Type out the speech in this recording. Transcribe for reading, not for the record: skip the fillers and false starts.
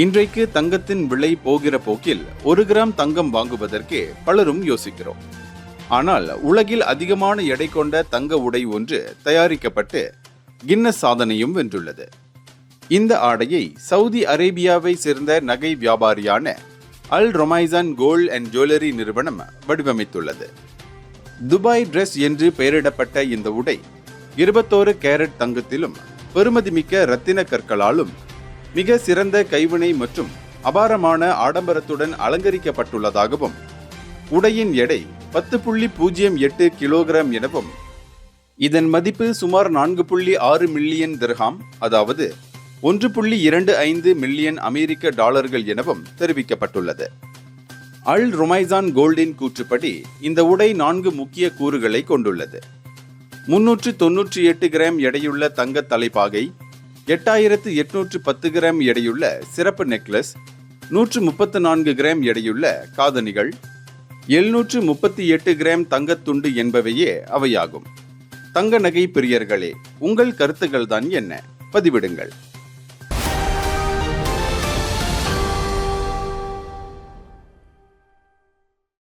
இன்றைக்கு தங்கத்தின் விலை போகிற போக்கில் 1 கிராம் தங்கம் வாங்குவதற்கே பலரும் யோசிக்கிறோம். ஆனால் உலகில் அதிகமான எடை கொண்ட தங்க உடை ஒன்று தயாரிக்கப்பட்டு கின்னஸ் சாதனையும் வென்றுள்ளது. இந்த ஆடையை சவுதி அரேபியாவை சேர்ந்த நகை வியாபாரியான அல் ரொமைசான் கோல்ட் அண்ட் ஜுவல்லரி நிறுவனம் வடிவமைத்துள்ளது. துபாய் டிரெஸ் என்று பெயரிடப்பட்ட இந்த உடை 21 கேரட் தங்கத்திலும் பெறுமதிமிக்க இரத்தின கற்களாலும் மிக சிறந்த கைவினை மற்றும் அபாரமான ஆடம்பரத்துடன் அலங்கரிக்கப்பட்டுள்ளதாகவும், உடையின் எடை 10.08 கிலோகிராம் எனவும், இதன் மதிப்பு சுமார் 4.6 மில்லியன் திர்ஹாம், அதாவது 1.25 மில்லியன் அமெரிக்க டாலர்கள் எனவும் தெரிவிக்கப்பட்டுள்ளது. அல் ரொமைசான் கோல்டின் கூற்றுப்படி இந்த உடை 4 முக்கிய கூறுகளை கொண்டுள்ளது. 398 கிராம் எடையுள்ள தங்க தலைப்பாகை, 8810 கிராம் எடையுள்ள சிறப்பு நெக்லஸ், 134 கிராம் எடையுள்ள காதணிகள், 738 கிராம் தங்கத்துண்டு என்பவையே அவையாகும். தங்க நகை பிரியர்களே, உங்கள் கருத்துக்கள் தான் என்ன? பதிவிடுங்கள்.